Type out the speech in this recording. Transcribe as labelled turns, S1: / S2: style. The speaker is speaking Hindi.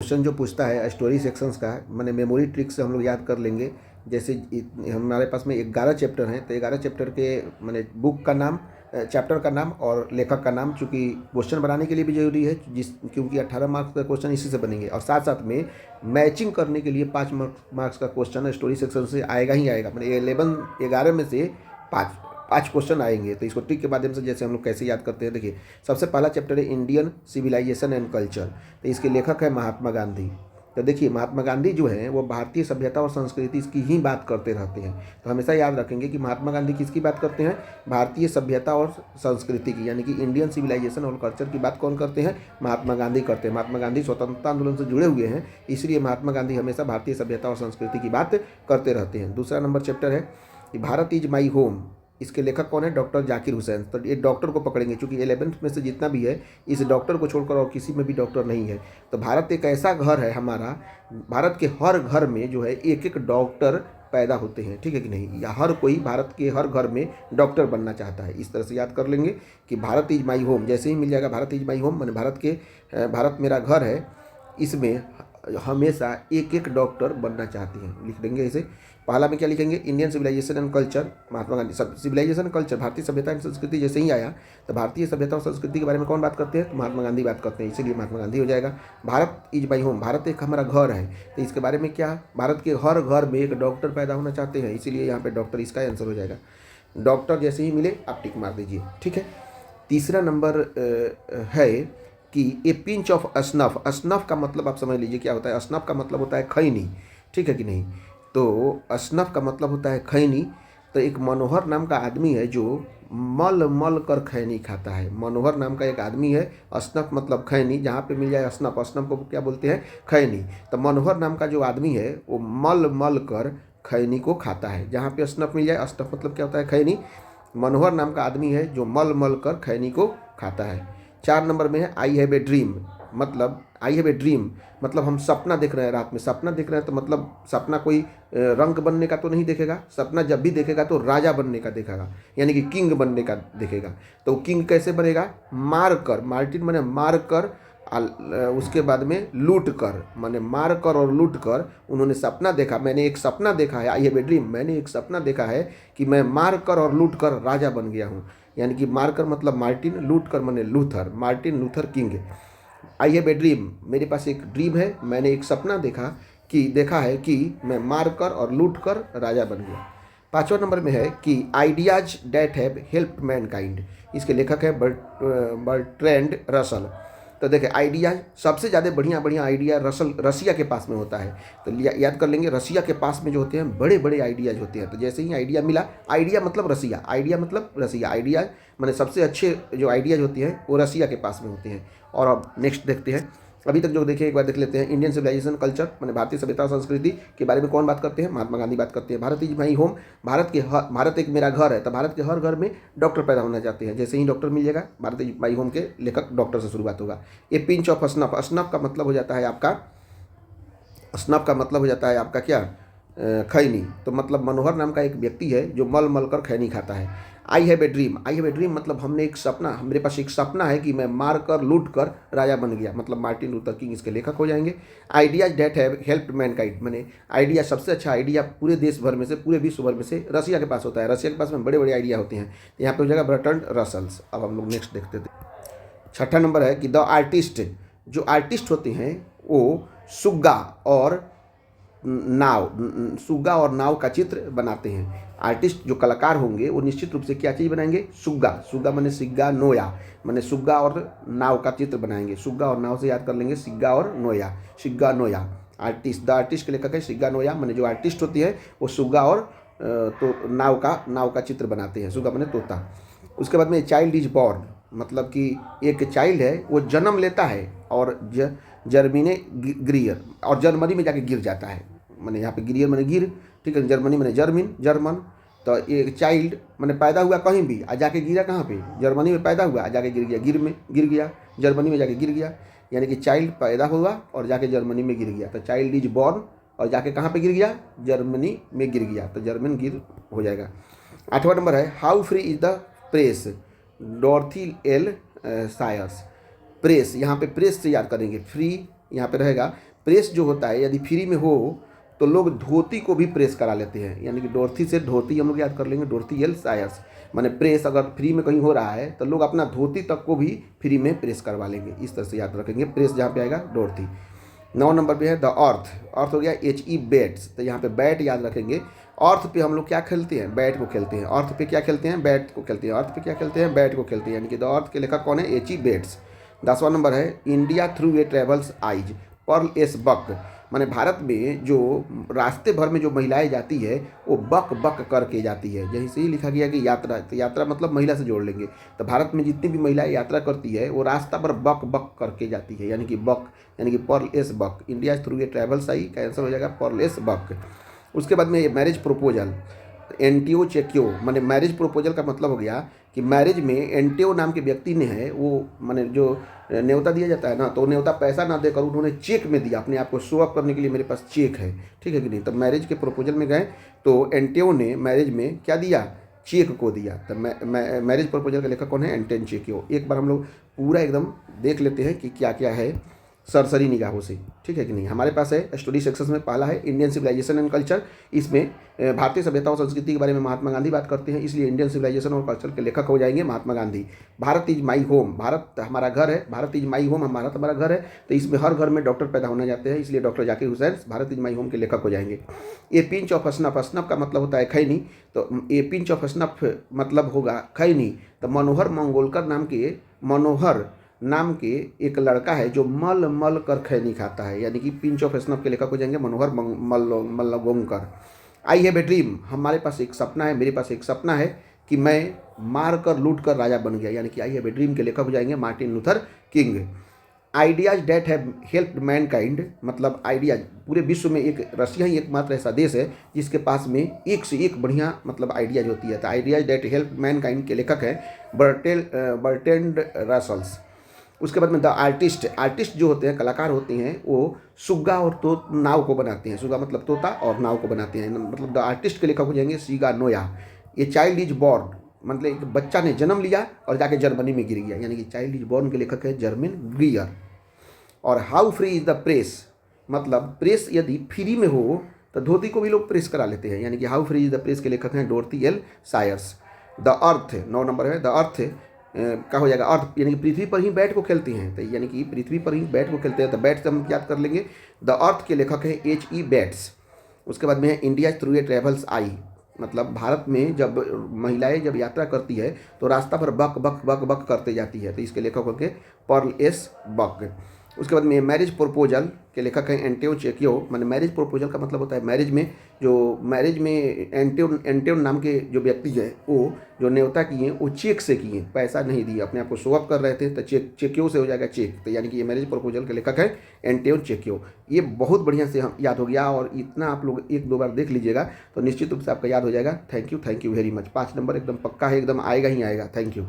S1: क्वेश्चन जो पूछता है स्टोरी सेक्शंस का, मैंने मेमोरी ट्रिक से हम लोग याद कर लेंगे। जैसे हमारे पास में 11 चैप्टर हैं, तो 11 चैप्टर के मैंने बुक का नाम, चैप्टर का नाम और लेखक का नाम, चूँकि क्वेश्चन बनाने के लिए भी जरूरी है, क्योंकि 18 मार्क्स का क्वेश्चन इसी से बनेंगे, और साथ साथ में मैचिंग करने के लिए 5 मार्क्स का क्वेश्चन स्टोरी सेक्शन से आएगा ही आएगा। मैंने 11 में से 5 क्वेश्चन आएंगे। तो इसको ट्रिक के माध्यम से जैसे हम लोग कैसे याद करते हैं, देखिए सबसे पहला चैप्टर है इंडियन सिविलाइजेशन एंड कल्चर। तो इसके लेखक है महात्मा गांधी। तो देखिए महात्मा गांधी जो हैं वो भारतीय सभ्यता और संस्कृति की ही बात करते रहते हैं। तो हमेशा याद रखेंगे कि महात्मा गांधी किसकी बात करते हैं, भारतीय सभ्यता और संस्कृति की, यानी कि इंडियन सिविलाइजेशन और कल्चर की बात कौन करते हैं, महात्मा गांधी करते हैं। महात्मा गांधी स्वतंत्रता आंदोलन से जुड़े हुए हैं, इसलिए महात्मा गांधी हमेशा भारतीय सभ्यता और संस्कृति की बात करते रहते हैं। दूसरा नंबर चैप्टर है कि भारत इज माई होम। इसके लेखक कौन है, डॉक्टर जाकिर हुसैन। तो ये डॉक्टर को पकड़ेंगे, क्योंकि 11th में से जितना भी है इस डॉक्टर को छोड़कर और किसी में भी डॉक्टर नहीं है। तो भारत एक ऐसा घर है हमारा, भारत के हर घर में जो है एक एक डॉक्टर पैदा होते हैं, ठीक है कि नहीं, या हर कोई भारत के हर घर में डॉक्टर बनना चाहता है। इस तरह से याद कर लेंगे कि भारत इज माई होम, जैसे ही मिल जाएगा भारत इज माई होम मैंने भारत मेरा घर है, इसमें हमेशा एक एक डॉक्टर बनना चाहते हैं, लिख देंगे इसे। पहला में क्या लिखेंगे, Indian civilisation and culture, Mahatma Gandhi. Civilisation culture, भारतीय सभ्यता एंड संस्कृति जैसे ही आया तो भारतीय सभ्यता और संस्कृति के बारे में कौन बात करते हैं, तो महात्मा गांधी बात करते हैं, इसीलिए महात्मा गांधी हो जाएगा। Bharat is my home, Bharat एक हमारा घर है, तो इसके बारे में क्या, भारत के हर घर में एक डॉक्टर पैदा होना चाहते हैं, इसीलिए यहाँ पे डॉक्टर इसका आंसर हो जाएगा। डॉक्टर जैसे ही मिले आप टिक मार दीजिए, ठीक है। तीसरा नंबर है कि ए पिंच ऑफ असनफ। असनफ का मतलब आप समझ लीजिए क्या होता है। असनफ का मतलब होता है खैनी, ठीक है कि नहीं। तो असनफ का मतलब होता है खैनी। तो एक मनोहर नाम का आदमी है जो मल मल कर खैनी खाता है। मनोहर नाम का एक आदमी है, असनफ मतलब खैनी, जहाँ पे मिल जाए असनफ, असनफ को क्या बोलते हैं, खैनी। तो मनोहर नाम का जो आदमी है वो मल मल कर खैनी को खाता है। जहाँ पे असनफ मिल जाए, असनफ मतलब क्या होता है, खैनी। मनोहर नाम का आदमी है जो मल मल कर खैनी को खाता है। 4 नंबर में है आई हैव ए ड्रीम। मतलब आई हैव ए ड्रीम मतलब हम सपना देख रहे हैं, रात में सपना देख रहे हैं, तो मतलब सपना कोई रंक बनने का तो नहीं देखेगा, सपना जब भी देखेगा तो राजा बनने का देखेगा, यानी कि किंग बनने का देखेगा। तो किंग कैसे बनेगा, मार कर, मार्टिन माने मार कर, उसके बाद में लूट कर, माने मार कर और लूट कर उन्होंने सपना देखा। मैंने एक सपना देखा है, आई हैव ए ड्रीम, मैंने एक सपना देखा है कि मैं मार कर और लूट कर राजा बन गया हूँ। यानी कि मार कर मतलब मार्टिन, लूट कर माने Luther, Martin Luther king. I have a dream, मेरे पास एक ड्रीम है, मैंने एक सपना देखा है कि मैं मार कर और लूट कर राजा बन गया। 5वां नंबर में है कि ideas that have help Mankind. इसके लेखक है बर्ट्रैंड रसल। तो देखिए आइडिया, सबसे ज़्यादा बढ़िया आइडिया रसिया के पास में होता है। तो याद कर लेंगे, रसिया के पास में जो होते हैं बड़े बड़े आइडियाज होते हैं। तो जैसे ही आइडिया मिला, आइडिया मतलब रसिया, आइडिया मतलब रसिया, आइडिया मैंने सबसे अच्छे जो आइडियाज होती हैं वो रसिया के पास में होते हैं। और अब नेक्स्ट देखते हैं, अभी तक जो देखे एक बार देख लेते हैं। इंडियन सिविलाइजेशन कल्चर मैंने भारतीय सभ्यता और संस्कृति के बारे में कौन बात करते हैं, महात्मा गांधी बात करते हैं। Bharat is my home, Bharat एक मेरा घर है, तो भारत के हर घर में डॉक्टर पैदा होना चाहते हैं। जैसे ही डॉक्टर मिल जाएगा, भारत इज माई होम के लेखक डॉक्टर से शुरुआत होगा। ए पिंच ऑफ असनफ, असनफ का मतलब हो जाता है आपका, असनफ का मतलब हो जाता है आपका क्या, खैनी। तो मतलब मनोहर नाम का एक व्यक्ति है जो मल मल कर खैनी खाता है। I have a dream, I have a dream मतलब हमने एक सपना, मेरे पास एक सपना है कि मैं मार कर लूट कर राजा बन गया, मतलब मार्टिन लूथर किंग इसके लेखक हो जाएंगे। Ideas that have help Mankind, मैंने आइडिया, सबसे अच्छा आइडिया पूरे देश भर में से, पूरे विश्व भर में से रसिया के पास होता है। रसिया के पास में बड़े बड़े आइडिया होते हैं। तो यहाँ पे हो जाएगा बर्ट्रैंड रसल्स। अब हम लोग नेक्स्ट देखते थे। 6ठा नंबर है कि द आर्टिस्ट, जो आर्टिस्ट होते हैं वो सुग्गा और नाव का चित्र बनाते हैं। आर्टिस्ट जो कलाकार होंगे वो निश्चित रूप से क्या चीज़ बनाएंगे, सुग्गा माने सिग्गा नोया, माने सुग्गा और नाव का चित्र बनाएंगे। सुग्गा और नाव से याद कर लेंगे, सिग्गा और नोया, सिग्गा नोया। आर्टिस्ट, द आर्टिस्ट के लेखक है सिग्गा नोया, माने जो आर्टिस्ट होती है वो सुग्गा और तो नाव का चित्र बनाते हैं। सुग्गा माने तोता। उसके बाद में चाइल्ड इज बॉर्न, मतलब कि एक चाइल्ड है वो जन्म लेता है और जर्मनी गिरियर, और जर्मनी में जाके गिर जाता है। मैंने यहाँ पे गिरियर मैंने गिर, ठीक है, जर्मनी मैंने जर्मन। तो एक चाइल्ड मैंने पैदा हुआ कहीं भी, आ जाके गिरा कहाँ पे, जर्मनी में पैदा हुआ, आ जाके गिर गया, जर्मनी में जाके गिर गया। यानी कि चाइल्ड पैदा हुआ और जाके जर्मनी में गिर गया। तो चाइल्ड इज बॉर्न और जाके कहाँ पे गिर गया, जर्मनी में गिर गया, तो जर्मन गिर हो जाएगा। 8वां नंबर है how free is the press, Dorothy L Sayers. Press, यहाँ पे प्रेस से याद करेंगे, फ्री यहाँ पे रहेगा, प्रेस जो होता है यदि फ्री में हो तो लोग धोती को भी प्रेस करा लेते हैं, यानी कि डोरथी से धोती हम लोग याद कर लेंगे, डोरथी एल सायर्स, माने प्रेस अगर फ्री में कहीं हो रहा है तो लोग अपना धोती तक को भी फ्री में प्रेस करवा लेंगे। इस तरह से याद रखेंगे, प्रेस जहाँ पे आएगा डोरथी। 9 नंबर पे है द अर्थ, अर्थ हो गया एच ई बैट्स, तो यहाँ पे बैट याद रखेंगे। अर्थ पे हम लोग क्या खेलते हैं, बैट को खेलते हैं। अर्थ पे क्या खेलते हैं, बैट को खेलते हैं। अर्थ पे क्या खेलते हैं, बैट को खेलते हैं, यानी कि द अर्थ के लेखक कौन है, एच ई बैट्स। 10वां नंबर है India through a travels eyes, Pearl S Buck, माने भारत में जो रास्ते भर में जो महिलाएं जाती है वो बक बक करके जाती है। यहीं से ही लिखा गया कि यात्रा, तो यात्रा मतलब महिला से जोड़ लेंगे, तो भारत में जितनी भी महिलाएं यात्रा करती है वो रास्ता पर बक बक करके जाती है, यानी कि बक, यानी कि Pearl S Buck. India through a travels eye का आंसर हो जाएगा पर्ल एस बक। उसके बाद में मैरिज प्रपोजल, एंटियो चेक्यो, माने मैरिज प्रपोजल का मतलब हो गया कि मैरिज में एंटियो नाम के व्यक्ति ने है वो, माने जो न्योता दिया जाता है ना, तो न्योता पैसा ना देकर उन्होंने चेक में दिया, अपने आप को शो अप करने के लिए मेरे पास चेक है, ठीक है कि नहीं। तो मैरिज के प्रपोजल में गए तो एंटियो ने मैरिज में क्या दिया, चेक को दिया। तो मैरिज प्रपोजल का लेखक कौन है, एंटन चेक्यो। एक बार हम लोग पूरा एकदम देख लेते हैं कि क्या क्या है सरसरी निगाहों से, ठीक है कि नहीं। हमारे पास है स्टडी सेक्शन में पहला है इंडियन सिविलाइजेशन एंड कल्चर। इसमें भारतीय सभ्यता और संस्कृति के बारे में महात्मा गांधी बात करते हैं, इसलिए इंडियन सिविलाइजेशन और कल्चर के लेखक हो जाएंगे Mahatma Gandhi. Bharat is my home, Bharat हमारा घर है, Bharat is my home, Bharat हमारा घर है, तो इसमें हर घर में डॉक्टर पैदा होना जाते हैं, इसलिए doctor Zakir Hussain Bharat is my home के लेखक हो जाएंगे। ए पिंच ऑफ स्नफ, स्नफ का मतलब होता है खैनी, तो ए पिंच ऑफ स्नफ मतलब होगा खैनी। तो मनोहर मंगोलकर नाम के एक लड़का है जो मल मल कर खैनी खाता है, यानी कि पिंच ऑफ स्नफ के लेखक हो जाएंगे मनोहर मल्लगोंकर। आई हैव ए ड्रीम, हमारे पास एक सपना है, मेरे पास एक सपना है कि मैं मार कर लूट कर राजा बन गया, यानी कि आई हैव ए ड्रीम के लेखक हो जाएंगे Martin Luther King. Ideas that have helped mankind, मतलब आइडियाज, पूरे विश्व में एक रशिया ही एकमात्र ऐसा देश है जिसके पास में एक से एक बढ़िया मतलब आइडियाज होती है। तो आइडियाज डेट हेल्प मैनकाइंड के लेखक हैं बर्टेंड रसल्स। उसके बाद में द आर्टिस्ट, आर्टिस्ट जो होते हैं, कलाकार होते हैं, वो सुग्गा और नाव को बनाते हैं, सुग्गा मतलब तोता और नाव को बनाते हैं, मतलब द आर्टिस्ट के लेखक हो जाएंगे सीगा नोया। ये चाइल्ड इज बॉर्न, मतलब एक बच्चा ने जन्म लिया और जाके जर्मनी में गिर गया, यानी कि चाइल्ड इज बॉर्न के लेखक है जर्मन ग्रियर। और how free is the press, मतलब प्रेस यदि फ्री में हो तो धोती को भी लोग प्रेस करा लेते हैं, यानी कि how free is the press के लेखक हैं डोरथी एल सायर्स। द अर्थ 9 नंबर है, द अर्थ का हो जाएगा अर्थ, यानी कि पृथ्वी पर ही बैट को खेलते हैं, तो यानी कि पृथ्वी पर ही बैट को खेलते हैं, तो बैट से हम याद कर लेंगे। द अर्थ के लेखक हैं एच ई बैट्स। उसके बाद में है इंडिया थ्रू ए ट्रेवल्स आई, मतलब भारत में जब महिलाएं जब यात्रा करती है तो रास्ता पर बक बक बक बक करते जाती है, तो इसके लेखक होंगे पर्ल एस बक। उसके बाद में मैरिज प्रपोजल के लेखक हैं एंटियो चेक्यो, माने मैरिज प्रपोजल का मतलब होता है मैरिज में एंटियो नाम के जो व्यक्ति है वो जो न्योता किए वो चेक से किए, पैसा नहीं दिए, अपने आप को शो अप कर रहे थे, तो चेक्यो से हो जाएगा चेक, तो यानी कि ये मैरिज प्रपोजल के लेखक है एंटियो चेक्यो। ये बहुत बढ़िया से हम याद हो गया, और इतना आप लोग 1-2 बार देख लीजिएगा तो निश्चित रूप से आपका याद हो जाएगा। Thank you very much. 5 number एकदम पक्का है, एकदम आएगा ही आएगा। Thank you.